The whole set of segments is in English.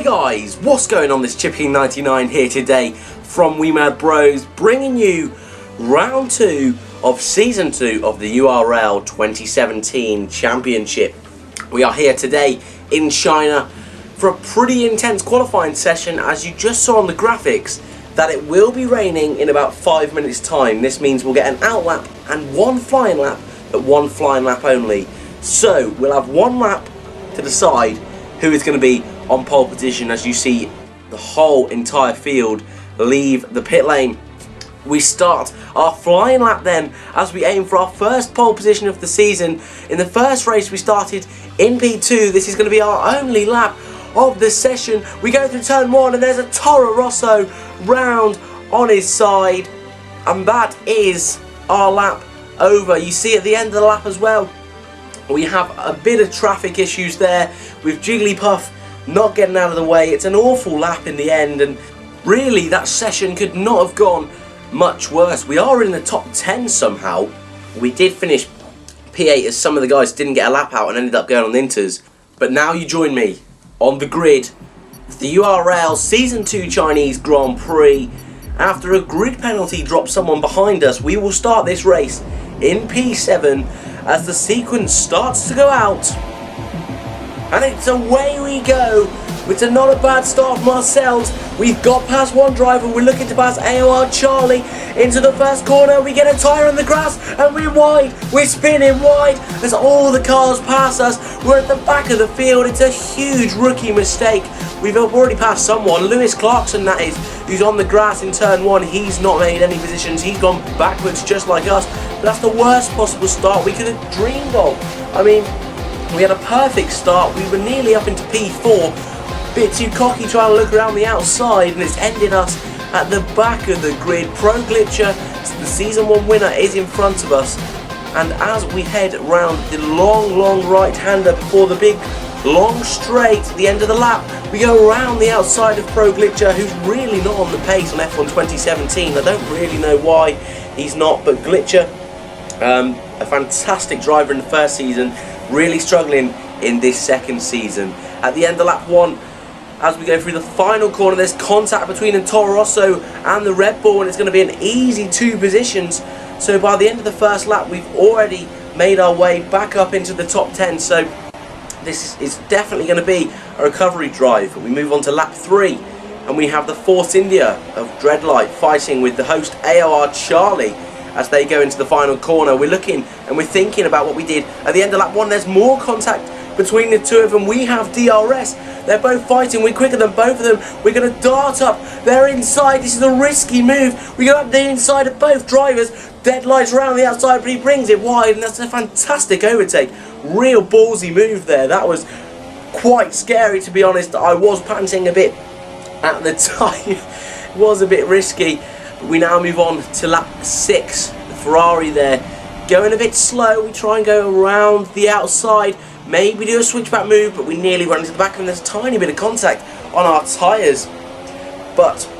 guys, what's going on? This Chipping99 here today from We Mad Bros, bringing you round 2 of season 2 of the URL 2017 Championship. We are here today in China for a pretty intense qualifying session, as you just saw on the graphics that it will be raining in about 5 minutes time. This means we'll get an out lap and one flying lap, but one flying lap only. So we'll have one lap to decide who is going to be on pole position, as you see the whole entire field leave the pit lane. We start our flying lap then as we aim for our first pole position of the season. In the first race we started in P2. This is going to be our only lap of the session. We go through turn 1 and there's a Toro Rosso round on his side, and that is our lap over. You see at the end of the lap as well, we have a bit of traffic issues there with Jigglypuff not getting out of the way. It's an awful lap in the end, and really that session could not have gone much worse. We are in the top 10 somehow. We did finish P8 as some of the guys didn't get a lap out and ended up going on inters. But now you join me on the grid for the URL Season 2 Chinese Grand Prix. After a grid penalty dropped someone behind us, we will start this race in P7 as the sequence starts to go out. And it's away we go. It's not a bad start from ourselves. We've got past one driver. We're looking to pass AOR Charlie into the first corner. We get a tyre on the grass and we're wide. We're spinning wide as all the cars pass us. We're at the back of the field. It's a huge rookie mistake. We've already passed someone, Lewis Clarkson that is, who's on the grass in turn 1. He's not made any positions. He's gone backwards just like us. But that's the worst possible start we could have dreamed of. I mean, we had a perfect start. We were nearly up into P4. Bit too cocky trying to look around the outside, and it's ended us at the back of the grid. Pro Glitcher, the season 1 winner, is in front of us. And as we head round the long right-hander before the big long straight at the end of the lap, we go around the outside of Pro Glitcher, who's really not on the pace on F1 2017. I don't really know why he's not, but Glitcher, a fantastic driver in the first season, really struggling in this second season. At the end of lap 1, as we go through the final corner, there's contact between the Toro Rosso and the Red Bull, and it's going to be an easy 2 positions. So by the end of the first lap, we've already made our way back up into the top 10. So this is definitely going to be a recovery drive. We move on to lap 3, and we have the Force India of Dreadlight fighting with the host AOR Charlie as they go into the final corner. We're looking and we're thinking about what we did at the end of lap 1. There's more contact between the two of them. We have DRS. They're both fighting. We're quicker than both of them. We're going to dart up. They're inside. This is a risky move. We go up the inside of both drivers. Deadlight's around the outside, but he brings it wide, and that's a fantastic overtake. Real ballsy move there. That was quite scary, to be honest. I was panting a bit at the time. It was a bit risky. We now move on to lap 6. The Ferrari there going a bit slow. We try and go around the outside, maybe do a switchback move, but we nearly run into the back of them. There's a tiny bit of contact on our tyres, but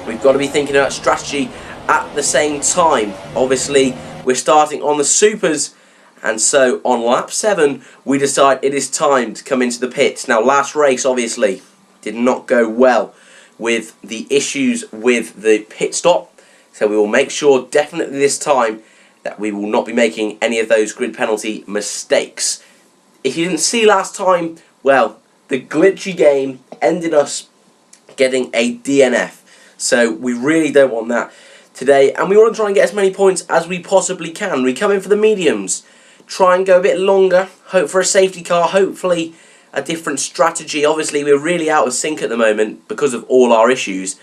we've got to be thinking about strategy at the same time. Obviously we're starting on the supers, and so on lap 7 we decide it is time to come into the pits. Now, last race obviously did not go well with the issues with the pit stop, so we will make sure definitely this time that we will not be making any of those grid penalty mistakes. If you didn't see last time, well, the glitchy game ended us getting a DNF, so we really don't want that today, and we want to try and get as many points as we possibly can. We come in for the mediums, try and go a bit longer, hope for a safety car, hopefully a different strategy. Obviously we're really out of sync at the moment because of all our issues,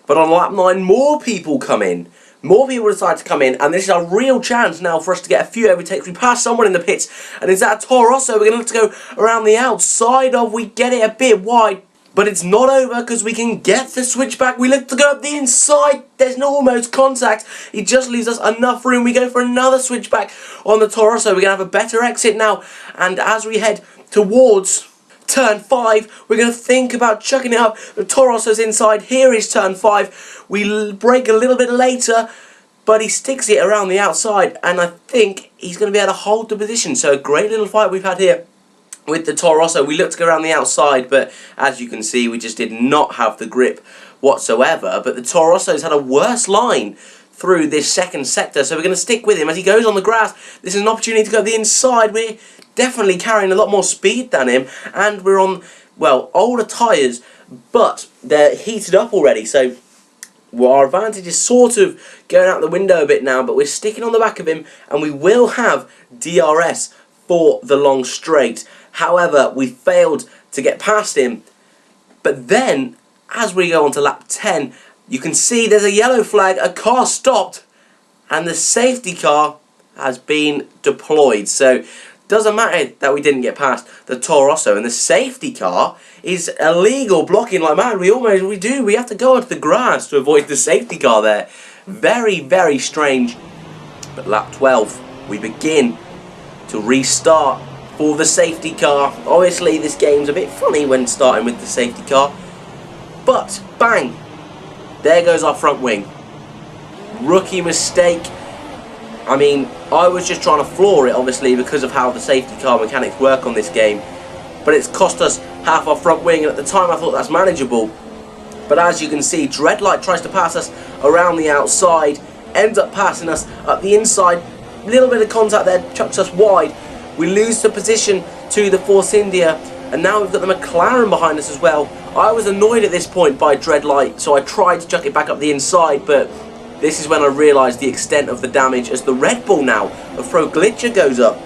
but on lap 9 more people come in. More people decide to come in, and this is a real chance now for us to get a few overtakes. We pass someone in the pits, and is that a Toro Rosso? We're going to have to go around the outside of. We get it a bit wide, but it's not over because we can get the switchback. We look to go up the inside. There's no almost contact. It just leaves us enough room. We go for another switchback on the Toro Rosso. We're going to have a better exit now, and as we head towards turn 5, we're going to think about chucking it up. The Toro Rosso's inside. Here is turn 5. We brake a little bit later, but he sticks it around the outside, and I think he's going to be able to hold the position. So a great little fight we've had here with the Toro Rosso. We looked to go around the outside, but as you can see, we just did not have the grip whatsoever. But the Toro Rosso's had a worse line through this second sector, so we're going to stick with him as he goes on the grass. This is an opportunity to go to the inside. We're definitely carrying a lot more speed than him, and we're on, well, older tyres, but they're heated up already, so well, our advantage is sort of going out the window a bit now, but we're sticking on the back of him, and we will have DRS for the long straight. However, we failed to get past him. But then, as we go on to lap 10, you can see there's a yellow flag, a car stopped, and the safety car has been deployed. So, doesn't matter that we didn't get past the Toro Rosso, and the safety car is illegal, blocking like mad. We have to go onto the grass to avoid the safety car there. Very, very strange. But lap 12, we begin to restart for the safety car. Obviously, this game's a bit funny when starting with the safety car. But, bang, there goes our front wing. Rookie mistake. I mean, I was just trying to floor it, obviously, because of how the safety car mechanics work on this game. But it's cost us half our front wing, and at the time I thought that's manageable. But as you can see, Dreadlight tries to pass us around the outside, ends up passing us up the inside. Little bit of contact there, chucks us wide. We lose the position to the Force India, and now we've got the McLaren behind us as well. I was annoyed at this point by Dreadlight, so I tried to chuck it back up the inside, but this is when I realised the extent of the damage as the Red Bull now of Pro Glitcher goes up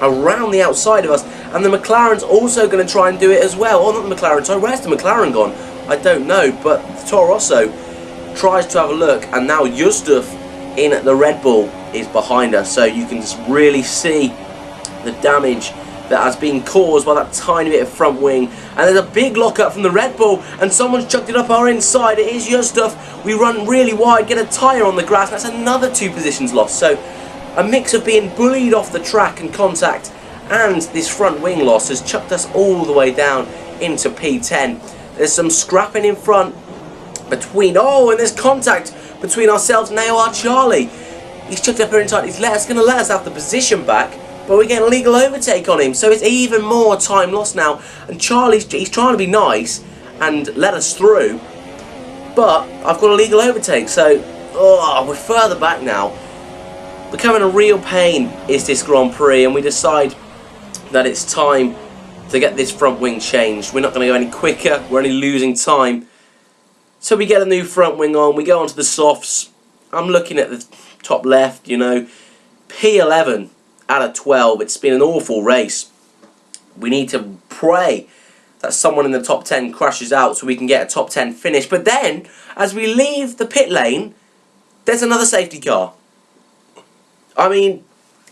around the outside of us, and the McLaren's also going to try and do it as well. Oh, not the McLaren, sorry, where's the McLaren gone? I don't know, but the Toro Rosso tries to have a look, and now Yusuf in the Red Bull is behind us, so you can just really see the damage that has been caused by that tiny bit of front wing. And there's a big lock-up from the Red Bull, and someone's chucked it up our inside. It is Yusuf. We run really wide, get a tyre on the grass, and that's another 2 positions lost. So a mix of being bullied off the track and contact and this front wing loss has chucked us all the way down into P10. There's some scrapping in front between, and there's contact between ourselves and AOR Charlie. He's chucked up our inside. He's going to let us have the position back, but we're getting a legal overtake on him, so it's even more time lost now. And he's trying to be nice and let us through, but I've got a legal overtake, so we're further back now. Becoming a real pain is this Grand Prix, and we decide that it's time to get this front wing changed. We're not going to go any quicker, we're only losing time. So we get a new front wing on, we go onto the softs. I'm looking at the top left, you know, P11 out of 12. It's been an awful race. We need to pray that someone in the top 10 crashes out so we can get a top 10 finish. But then, as we leave the pit lane, there's another safety car. I mean,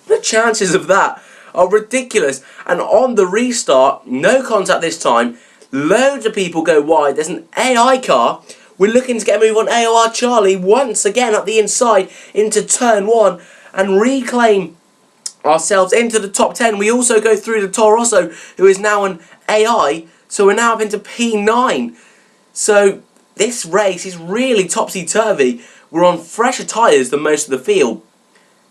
the chances of that are ridiculous. And on the restart, no contact this time, loads of people go wide. There's an AI car. We're looking to get a move on AOR Charlie once again up the inside into turn 1 and reclaim ourselves into the top 10. We also go through the Toro Rosso, who is now an AI, so we're now up into P9. So this race is really topsy-turvy. We're on fresher tyres than most of the field.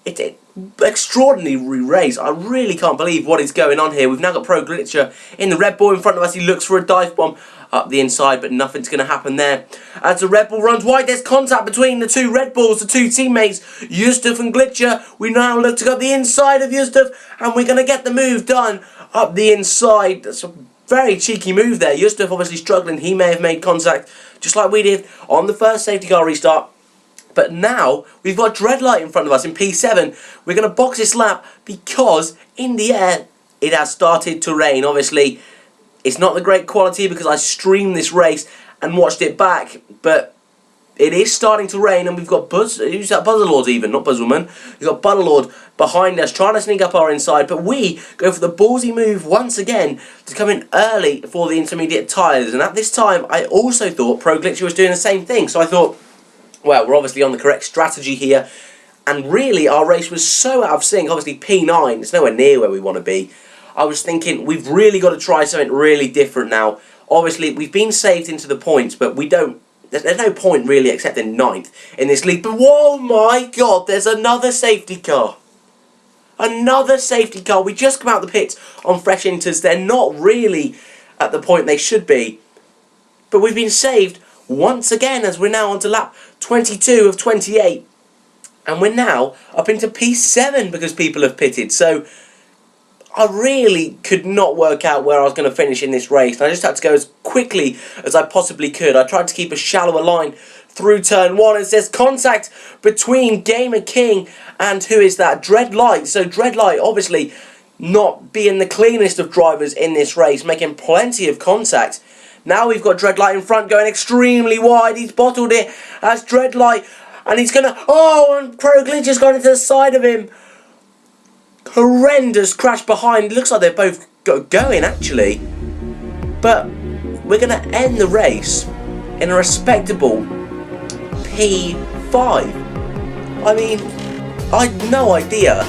It's an extraordinary race. I really can't believe what is going on here. We've now got Pro Glitcher in the Red Bull in front of us. He looks for a dive bomb up the inside, but nothing's going to happen there. As the Red Bull runs wide, there's contact between the 2 Red Bulls, the 2 teammates, Yusuf and Glitcher. We now look to go up the inside of Yusuf, and we're going to get the move done up the inside. That's a very cheeky move there. Yusuf obviously struggling. He may have made contact, just like we did on the first safety car restart. But now, we've got Dreadlight in front of us in P7. We're going to box this lap because, in the air, it has started to rain. Obviously, it's not the great quality because I streamed this race and watched it back. But it is starting to rain, and we've got who's that? Buzzerlord even, not Buzzwoman. We've got Buzzerlord behind us trying to sneak up our inside. But we go for the ballsy move once again to come in early for the intermediate tyres. And at this time, I also thought Pro Glitcher was doing the same thing. So I thought, well, we're obviously on the correct strategy here, and really our race was so out of sync. Obviously P9, it's nowhere near where we want to be. I was thinking we've really got to try something really different now. Obviously we've been saved into the points, but there's no point really except in 9th in this league. But whoa my god, there's another safety car. Another safety car. We just come out the pits on fresh inters. They're not really at the point they should be. But we've been saved once again as we're now on to lap 22 of 28. And we're now up into P7 because people have pitted. So I really could not work out where I was going to finish in this race. And I just had to go as quickly as I possibly could. I tried to keep a shallower line through turn 1. It says contact between Gamer King and who is that? Dreadlight. So Dreadlight obviously not being the cleanest of drivers in this race, making plenty of contact. Now we've got Dreadlight in front going extremely wide. He's bottled it as Dreadlight. And he's going to... Oh, and Proglitch has gone into the side of him. Horrendous crash behind. Looks like they're both going, actually. But we're going to end the race in a respectable P5. I mean, I had no idea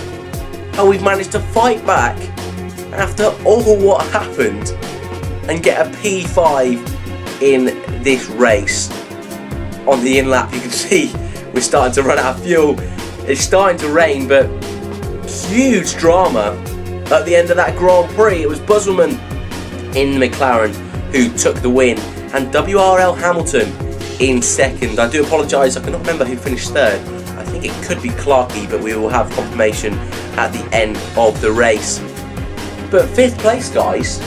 how we've managed to fight back after all what happened and get a P5 in this race. On the in-lap, you can see we're starting to run out of fuel. It's starting to rain, but huge drama at the end of that Grand Prix. It was Busselman in McLaren who took the win, and WRL Hamilton in second. I do apologise, I cannot remember who finished third. I think it could be Clarkey, but we will have confirmation at the end of the race. But 5th place, guys,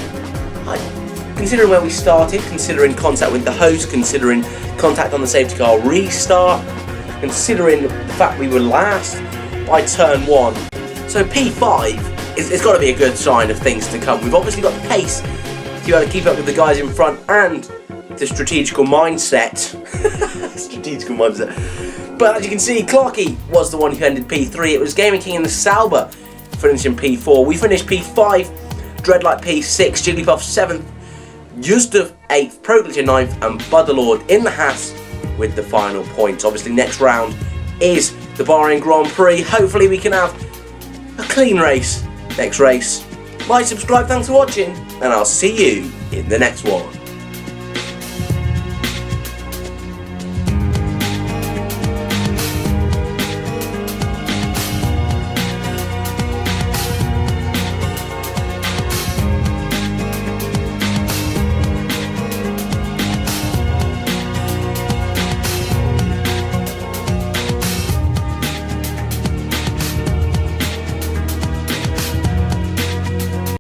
considering where we started, considering contact with the host, considering contact on the safety car restart, considering the fact we were last by turn 1. So P5 it's got to be a good sign of things to come. We've obviously got the pace to be able to keep up with the guys in front and the strategical mindset. Strategical mindset. But as you can see, Clarkey was the one who ended P3. It was Gaming King and the Sauber finishing P4. We finished P5, Dreadlight P6, Jigglypuff 7th, Justuf 8th, Proglitch 9th, and Budderlord in the Haas with the final points. Obviously, next round is the Bahrain Grand Prix. Hopefully, we can have a clean race next race. Like, subscribe, thanks for watching, and I'll see you in the next one.